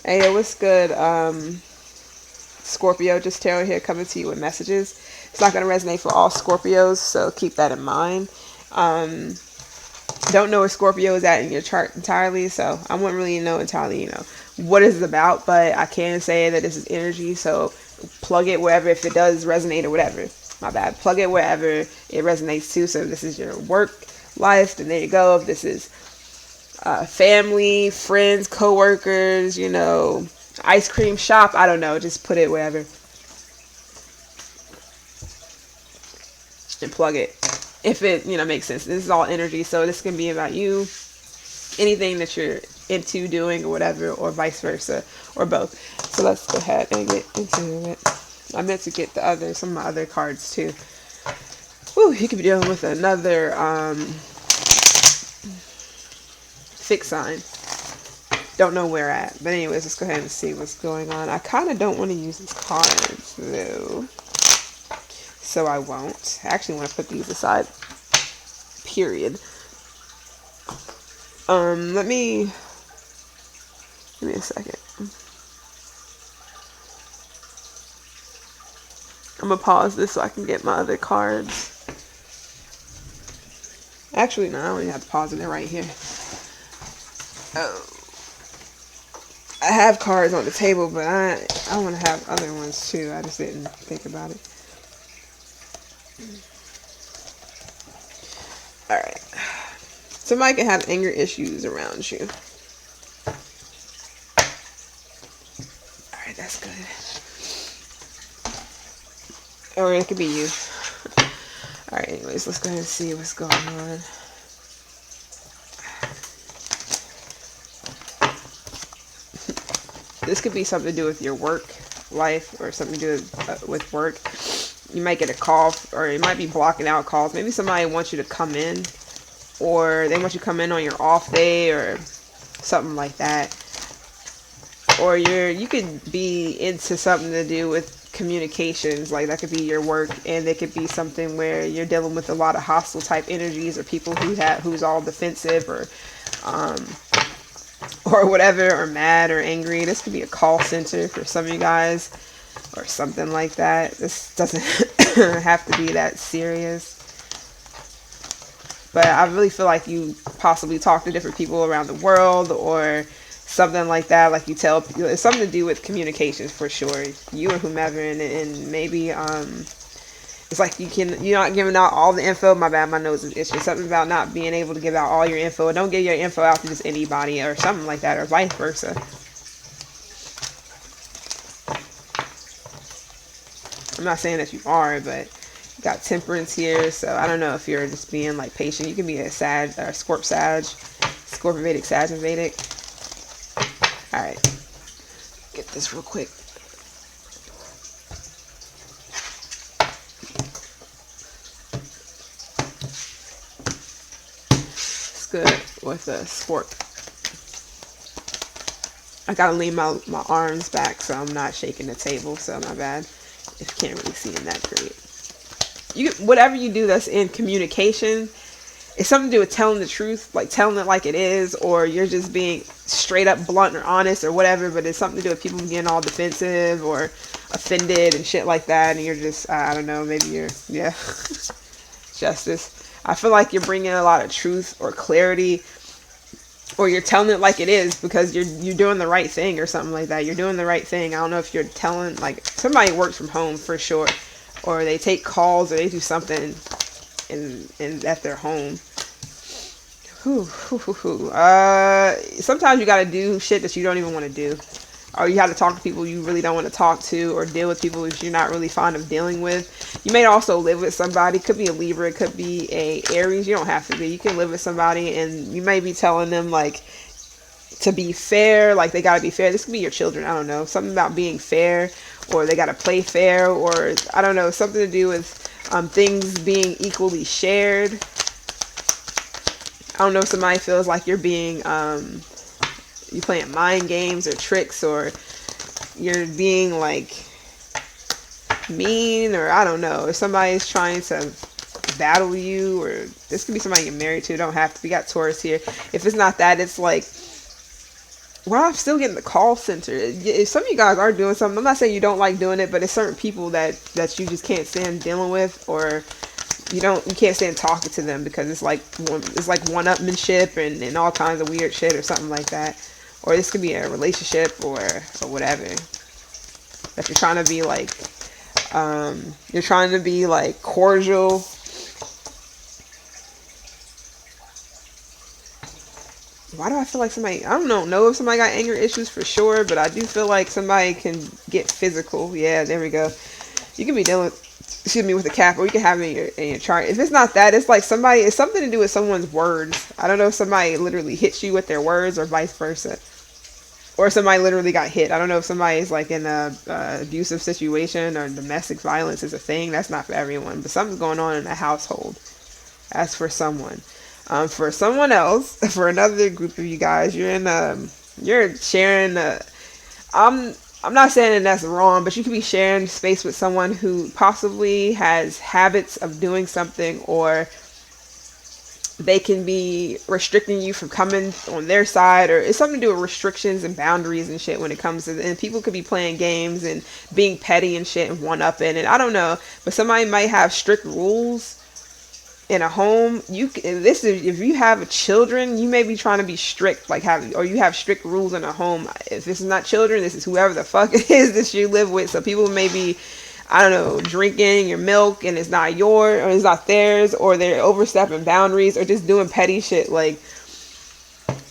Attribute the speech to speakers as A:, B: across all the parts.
A: Hey, what's good? Scorpio, just tarot here coming to you with messages. It's not going to resonate for all Scorpios, so keep that in mind. Um, don't know where Scorpio is at in your chart entirely, so I wouldn't really know entirely, what it's about, but I can say that this is energy, so plug it wherever if it does resonate or whatever. My bad. Plug it wherever it resonates to. So if this is your work life, then there you go. If this is family, friends, coworkers, ice cream shop. I don't know. Just put it wherever and plug it. If it, makes sense. This is all energy, so this can be about you, anything that you're into doing or whatever, or vice versa, or both. So let's go ahead and get into it. I meant to get some of my other cards too. Whew, you could be dealing with another fixed sign. Don't know where at. But anyways, let's go ahead and see what's going on. I kind of don't want to use these cards, though. So I won't. I actually want to put these aside. Period. Let me... Give me a second. I'm going to pause this so I can get my other cards. Actually, no, I don't even have to pause it. They're right here. Oh. I have cards on the table, but I want to have other ones too. I just didn't think about it. Alright. Somebody can have anger issues around you. Alright, that's good. Or it could be you. Alright, anyways, let's go ahead and see what's going on. This could be something to do with your work life or something to do with work. You might get a call, or it might be blocking out calls. Maybe somebody wants you to come in, or they want you to come in on your off day or something like that. Or you could be into something to do with communications, like that could be your work, and it could be something where you're dealing with a lot of hostile type energies, or people who's all defensive or whatever, or mad or angry. This could be a call center for some of you guys or something like that. This doesn't have to be that serious, but I really feel like you possibly talk to different people around the world or something like that. Like you tell people, it's something to do with communications for sure, you or whomever, and maybe it's like you're not giving out all the info. My bad, my nose is itching. Something about not being able to give out all your info. Don't give your info out to just anybody or something like that, or vice versa. I'm not saying that you are, but you got temperance here, so I don't know if you're just being like patient. You can be a Sag, or Scorp Sag, Scorpio Vedic, Sag Vedic. All right, get this real quick. Good with the sport. I gotta lean my arms back so I'm not shaking the table, so my bad if you can't really see in that great. Whatever you do that's in communication, it's something to do with telling the truth, like telling it like it is, or you're just being straight up blunt or honest or whatever, but it's something to do with people getting all defensive or offended and shit like that, and you're just, I don't know, maybe you're, yeah, justice. I feel like you're bringing a lot of truth or clarity, or you're telling it like it is because you're doing the right thing or something like that. You're doing the right thing. I don't know if you're telling, like, somebody works from home for sure, or they take calls, or they do something in at their home. Sometimes you gotta do shit that you don't even want to do, or you have to talk to people you really don't want to talk to, or deal with people that you're not really fond of dealing with. You may also live with somebody. It could be a Libra, it could be a Aries. You don't have to be. You can live with somebody and you may be telling them like to be fair, like they gotta be fair. This could be your children. I don't know, something about being fair, or they gotta play fair, or I don't know, something to do with things being equally shared. I don't know if somebody feels like you're being you playing mind games or tricks, or you're being like mean, or I don't know, if somebody's trying to battle you, or this could be somebody you're married to. Don't have to. We got Taurus here. If it's not that, it's like Well, I'm still getting the call center. If some of you guys are doing something, I'm not saying you don't like doing it, but it's certain people that you just can't stand dealing with, or you can't stand talking to them because it's like one-upmanship and all kinds of weird shit or something like that. Or this could be a relationship or whatever that you're trying to be like. You're trying to be like cordial. Why do I feel like somebody? I don't know if somebody got anger issues for sure, but I do feel like somebody can get physical. Yeah, there we go. You can be dealing, excuse me, with a cap, or you can have it in your chart. If it's not that, it's like somebody. It's something to do with someone's words. I don't know if somebody literally hits you with their words or vice versa, or somebody literally got hit. I don't know if somebody is like in a abusive situation or domestic violence is a thing. That's not for everyone, but something's going on in a household. That's for someone. For someone else, for another group of you guys, you're sharing. I'm not saying that that's wrong, but you could be sharing space with someone who possibly has habits of doing something, or they can be restricting you from coming on their side, or it's something to do with restrictions and boundaries and shit when it comes to, and people could be playing games and being petty and shit and one upping, and I don't know, but somebody might have strict rules in a home. This is if you have children, you may be trying to be strict, like you have strict rules in a home. If this is not children, this is whoever the fuck it is that you live with. So people may be, I don't know, drinking your milk and it's not yours or it's not theirs, or they're overstepping boundaries, or just doing petty shit like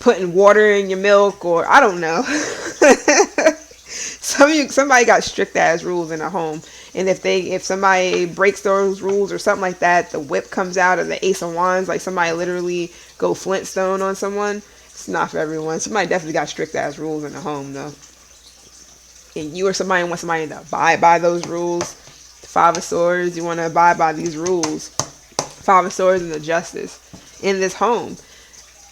A: putting water in your milk, or I don't know. Somebody got strict ass rules in a home, and if somebody breaks those rules or something like that, the whip comes out, or the ace of wands, like somebody literally go Flintstone on someone. It's not for everyone. Somebody definitely got strict ass rules in the home though, and you or somebody wants somebody to abide by those rules. The Five of Swords, you want to abide by these rules. Five of Swords and the Justice in this home.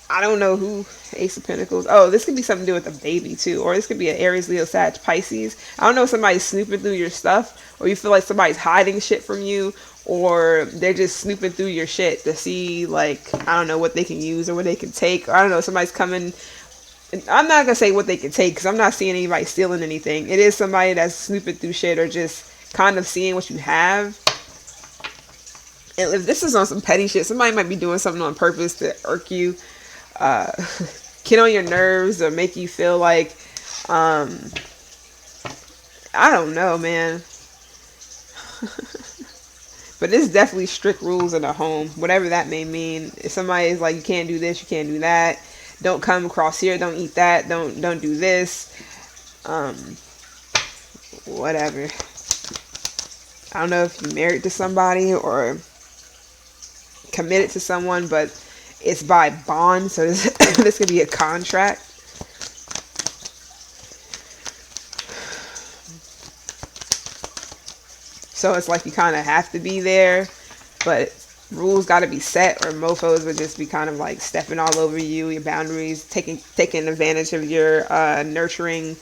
A: I don't know who. Ace of Pentacles. Oh, this could be something to do with a baby too, or this could be an Aries, Leo, Sag, Pisces. I don't know if somebody's snooping through your stuff, or you feel like somebody's hiding shit from you, or they're just snooping through your shit to see, like, I don't know, what they can use or what they can take. Or I don't know, somebody's coming. I'm not gonna say what they can take because I'm not seeing anybody stealing anything. It is somebody that's snooping through shit or just kind of seeing what you have. And if this is on some petty shit, somebody might be doing something on purpose to irk you, uh, get on your nerves, or make you feel like, I don't know, man. But there's definitely strict rules in a home, whatever that may mean. If somebody is like, you can't do this, you can't do that, don't come across here, don't eat that, don't do this, whatever. I don't know if you're married to somebody or committed to someone, but it's by bond, so this could be a contract. So it's like you kind of have to be there, but rules got to be set, or mofos would just be kind of like stepping all over you, your boundaries, taking advantage of your nurturing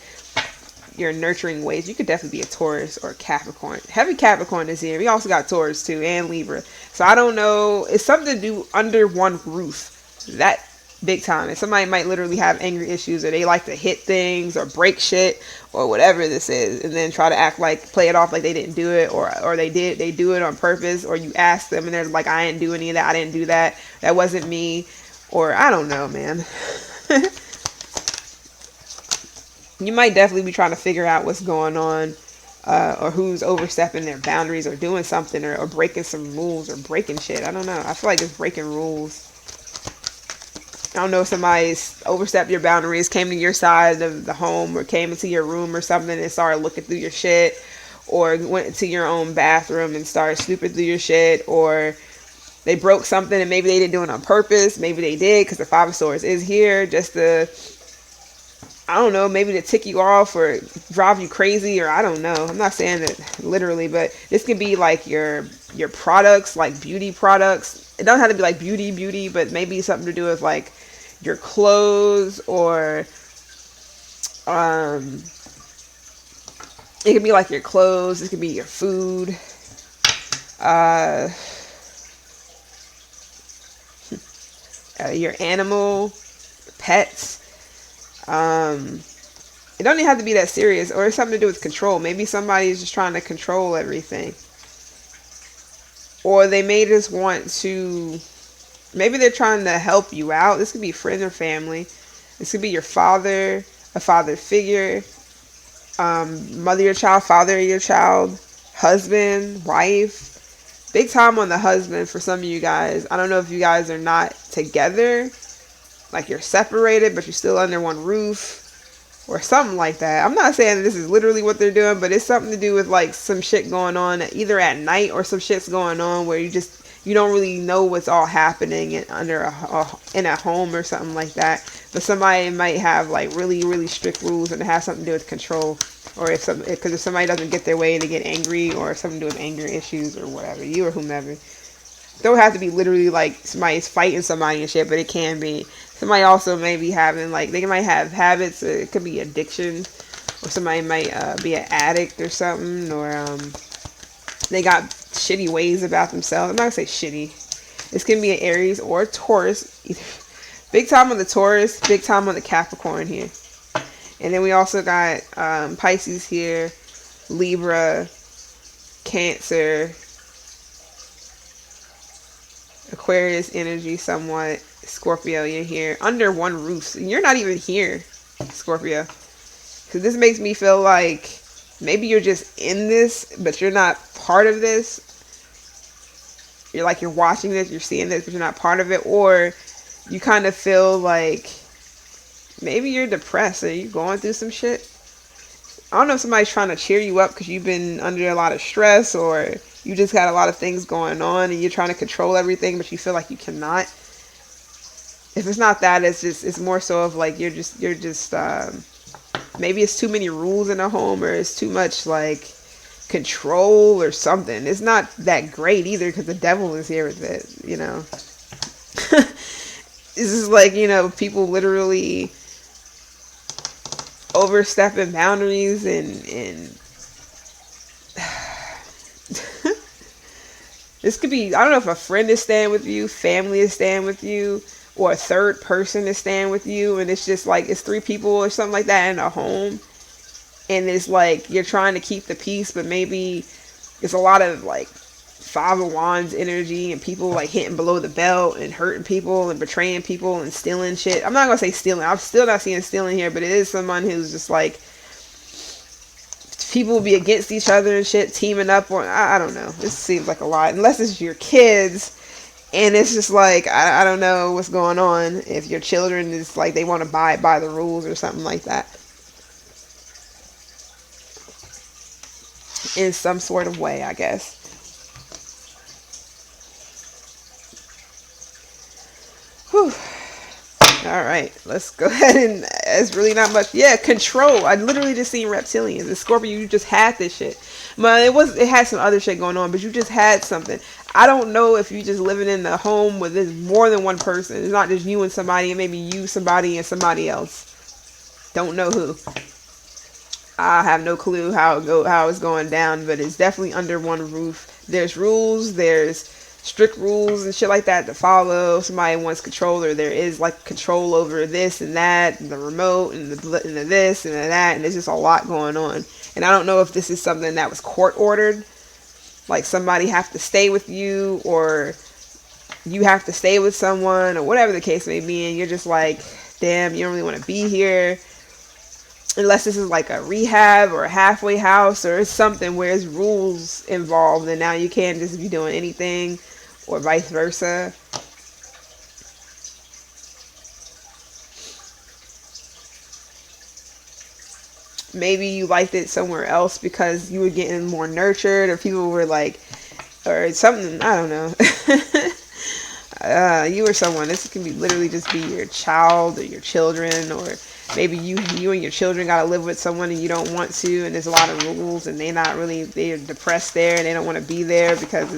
A: ways. You could definitely be a Taurus or a Capricorn. Heavy Capricorn is here. We also got Taurus too, and Libra. So I don't know. It's something to do under one roof. That big time. And somebody might literally have anger issues, or they like to hit things or break shit or whatever this is, and then try to play it off like they didn't do it, or they do it on purpose, or you ask them and they're like, I didn't do any of that, I didn't do that, that wasn't me, or I don't know, man. You might definitely be trying to figure out what's going on, or who's overstepping their boundaries or doing something, or breaking some rules or breaking shit. I don't know. I feel like it's breaking rules. I don't know if somebody's overstepped your boundaries, came to your side of the home, or came into your room or something and started looking through your shit, or went into your own bathroom and started snooping through your shit, or they broke something and maybe they didn't do it on purpose. Maybe they did because the Five of Swords is here just to, I don't know, maybe to tick you off or drive you crazy, or I don't know. I'm not saying that literally, but this could be like your products, like beauty products. It doesn't have to be like beauty, but maybe something to do with like your clothes, or it could be like your clothes. It could be your food. Your animal, pets. Um, it don't even have to be that serious, or it's something to do with control. Maybe somebody is just trying to control everything, or they may just want to. Maybe they're trying to help you out. This could be friends or family. This could be your father, a father figure, mother of your child, father of your child, husband, wife. Big time on the husband for some of you guys. I don't know if you guys are not together, like you're separated, but you're still under one roof or something like that. I'm not saying that this is literally what they're doing, but it's something to do with like some shit going on either at night, or some shit's going on where you don't really know what's all happening in a home or something like that. But somebody might have like really, really strict rules, and it has something to do with control, or because if somebody doesn't get their way, they get angry, or something to do with anger issues or whatever, you or whomever. Don't have to be literally like somebody's fighting somebody and shit, but it can be. Somebody also may be having like, they might have habits. It could be addiction, or somebody might be an addict or something, or they got shitty ways about themselves. I'm not gonna say shitty. This can be an Aries or a Taurus. Big time on the Taurus, big time on the Capricorn here. And then we also got Pisces here, Libra, Cancer, Aquarius energy somewhat, Scorpio, you're here under one roof. You're not even here, Scorpio. Because this makes me feel like maybe you're just in this, but you're not part of this. You're watching this, you're seeing this, but you're not part of it. Or you kind of feel like maybe you're depressed. Are you going through some shit? I don't know if somebody's trying to cheer you up because you've been under a lot of stress, or you just got a lot of things going on and you're trying to control everything, but you feel like you cannot. If it's not that, it's more so of like you're just maybe it's too many rules in a home, or it's too much like control or something. It's not that great either, because the devil is here with it, you know. This is like, you know, people literally overstepping boundaries and this could be, I don't know if a friend is staying with you, family is staying with you, or a third person is staying with you, and it's just like it's three people or something like that in a home, and it's like you're trying to keep the peace, but maybe it's a lot of like Five of Wands energy, and people like hitting below the belt and hurting people and betraying people and stealing shit. I'm not gonna say stealing. I'm still not seeing stealing here, but it is someone who's just like, people will be against each other and shit, teaming up, or I don't know. This seems like a lot, unless it's your kids, and it's just like I don't know what's going on. If your children is like they want to abide by the rules or something like that, in some sort of way, I guess. Whew. All right, let's go ahead, and it's really not much. Yeah, control. I literally just seen reptilians. The Scorpio, you just had this shit. But it had some other shit going on, but you just had something. I don't know if you just living in the home with there's more than one person. It's not just you and somebody, and maybe you, somebody, and somebody else. Don't know who. I have no clue how it's going down, but it's definitely under one roof. There's rules, there's strict rules and shit like that to follow. Somebody wants control, or there is like control over this and that, and the remote and the this and the that, and there's just a lot going on. And I don't know if this is something that was court ordered, like somebody have to stay with you, or you have to stay with someone, or whatever the case may be, and you're just like, damn, you don't really want to be here. Unless this is like a rehab or a halfway house, or it's something where there's rules involved, and now you can't just be doing anything, or vice versa. Maybe you liked it somewhere else because you were getting more nurtured, or people were like, or something, I don't know. You or someone, this can be literally just be your child or your children, or maybe you and your children gotta live with someone and you don't want to, and there's a lot of rules, and they're depressed there, and they don't want to be there because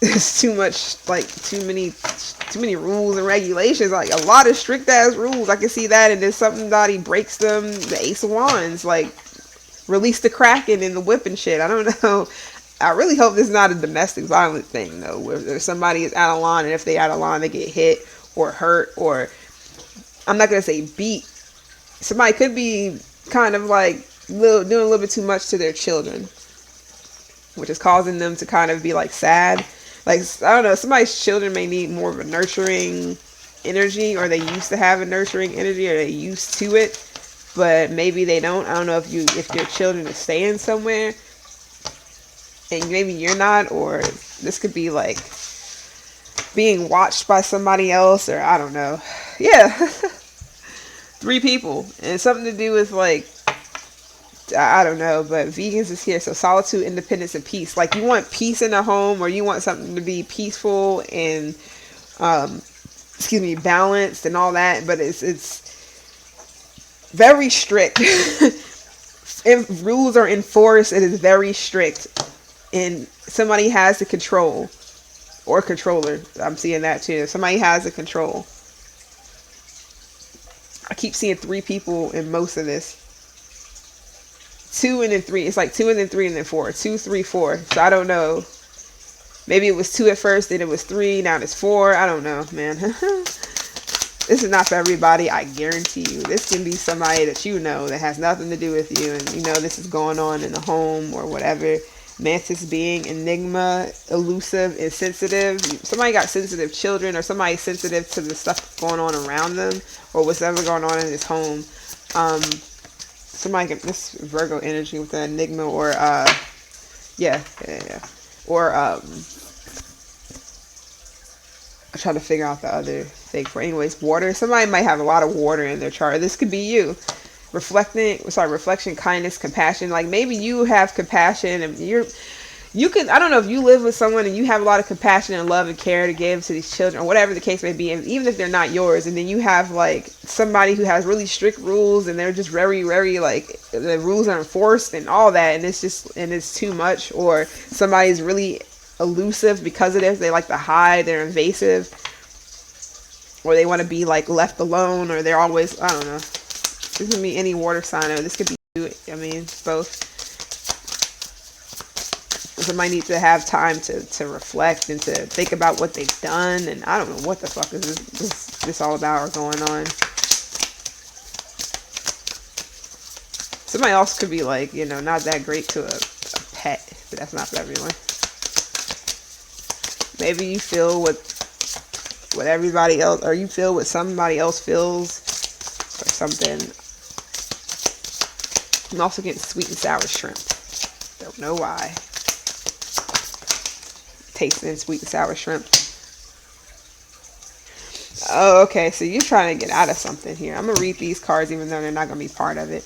A: it's too much, like too many rules and regulations, like a lot of strict ass rules. I can see that, and then somebody breaks them. The Ace of Wands, like release the Kraken and the whip and shit. I don't know. I really hope this is not a domestic violence thing though, where somebody is out of line, and if they out of line, they get hit or hurt, or I'm not gonna say beat, Somebody could be kind of like doing a little bit too much to their children, which is causing them to kind of be like sad. Like, I don't know, somebody's children may need more of a nurturing energy, or they used to have a nurturing energy, or they used to it, but maybe they don't. I don't know if your children are staying somewhere and maybe you're not, or this could be like being watched by somebody else, or I don't know. Yeah. Three people, and something to do with like, I don't know, but vegans is here. So solitude, independence, and peace. Like, you want peace in the home, or you want something to be peaceful and balanced and all that, but it's very strict. If rules are enforced, it is very strict, and somebody has the control or controller. I'm seeing that too. Somebody has the control. I keep seeing three people in most of this. Two and then three. It's like two and then three and then four. 2, 3, 4. So I don't know. Maybe it was two at first, then it was three, now it's four. I don't know, man. This is not for everybody, I guarantee you. This can be somebody that you know that has nothing to do with you, and you know this is going on in the home or whatever. Mantis being, enigma, elusive, and sensitive. Somebody got sensitive children, or somebody sensitive to the stuff going on around them, or what's ever going on in this home. Somebody get this Virgo energy with the enigma, or or I'm trying to figure out the other thing for. Anyways, water. Somebody might have a lot of water in their chart. This could be you. Reflection, kindness, compassion. Like, maybe you have compassion, and you can, I don't know, if you live with someone and you have a lot of compassion and love and care to give to these children, or whatever the case may be, and even if they're not yours, and then you have like somebody who has really strict rules, and they're just very, very, like, the rules are enforced and all that, and it's too much, or somebody's really elusive because of this. They like to hide, they're invasive, or they want to be like left alone, or they're always, I don't know. This could be any water sign, or this could be you. I mean, both. Somebody needs to have time to reflect and to think about what they've done, and I don't know what the fuck is this all about or going on. Somebody else could be like, you know, not that great to a pet, but that's not for everyone. Maybe you feel what everybody else, or you feel what somebody else feels, or something. I'm also getting sweet and sour shrimp. Don't know why. Tasting sweet and sour shrimp. Oh, okay. So you're trying to get out of something here. I'm going to read these cards even though they're not going to be part of it.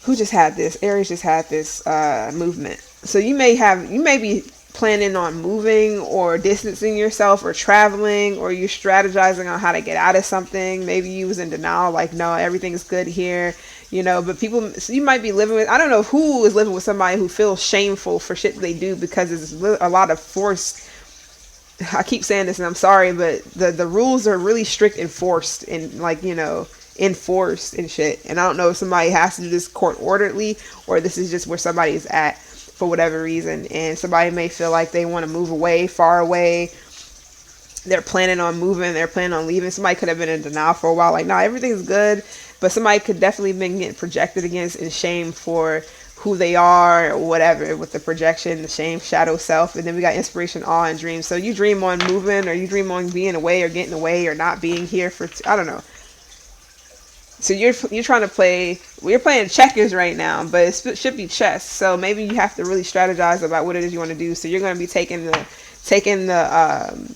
A: Who just had this? Aries just had this movement. So you may be planning on moving or distancing yourself or traveling, or you're strategizing on how to get out of something. Maybe you was in denial, like, no, everything's good here. You know, but people, so you might be living with, I don't know who is living with somebody who feels shameful for shit they do, because there's a lot of forced, I keep saying this and I'm sorry, but the rules are really strict enforced, and like, you know, enforced and shit. And I don't know if somebody has to do this court orderly, or this is just where somebody is at for whatever reason. And somebody may feel like they want to move away, far away. They're planning on moving, they're planning on leaving. Somebody could have been in denial for a while, like, nah, everything's good. But somebody could definitely been getting projected against and shame for who they are, or whatever, with the projection, the shame, shadow self. And then we got inspiration, awe, and dreams. So you dream on moving, or you dream on being away, or getting away, or not being here for, I don't know. So you're trying to play, we're playing checkers right now, but it should be chess. So maybe you have to really strategize about what it is you want to do. So you're going to be taking the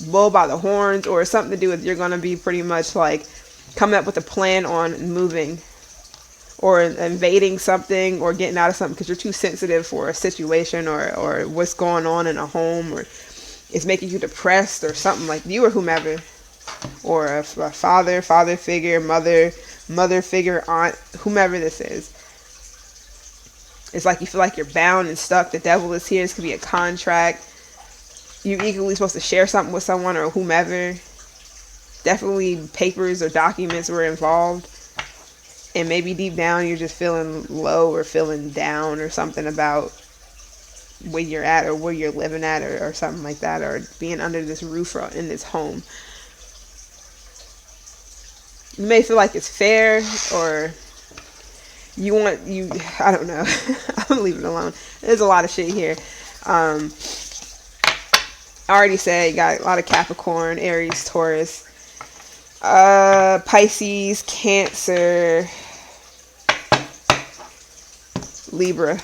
A: bull by the horns, or something to do with, you're going to be pretty much like coming up with a plan on moving or invading something or getting out of something, because you're too sensitive for a situation or what's going on in a home, or it's making you depressed or something, like you or whomever, or a father figure, mother figure, aunt, whomever this is. It's like you feel like you're bound and stuck. The devil is here. This could be a contract. You're equally supposed to share something with someone or whomever. Definitely papers or documents were involved. And maybe deep down you're just feeling low or feeling down or something about where you're at or where you're living at, or something like that, or being under this roof or in this home. You may feel like it's fair, or I don't know. I'm gonna leave it alone. There's a lot of shit here. I already said you got a lot of Capricorn, Aries, Taurus, Pisces, Cancer, Libra,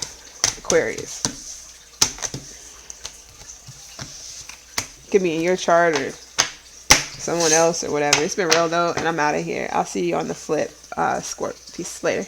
A: Aquarius. Could be in your chart or someone else or whatever. It's been real though, and I'm out of here. I'll see you on the flip. Scorp. Peace later.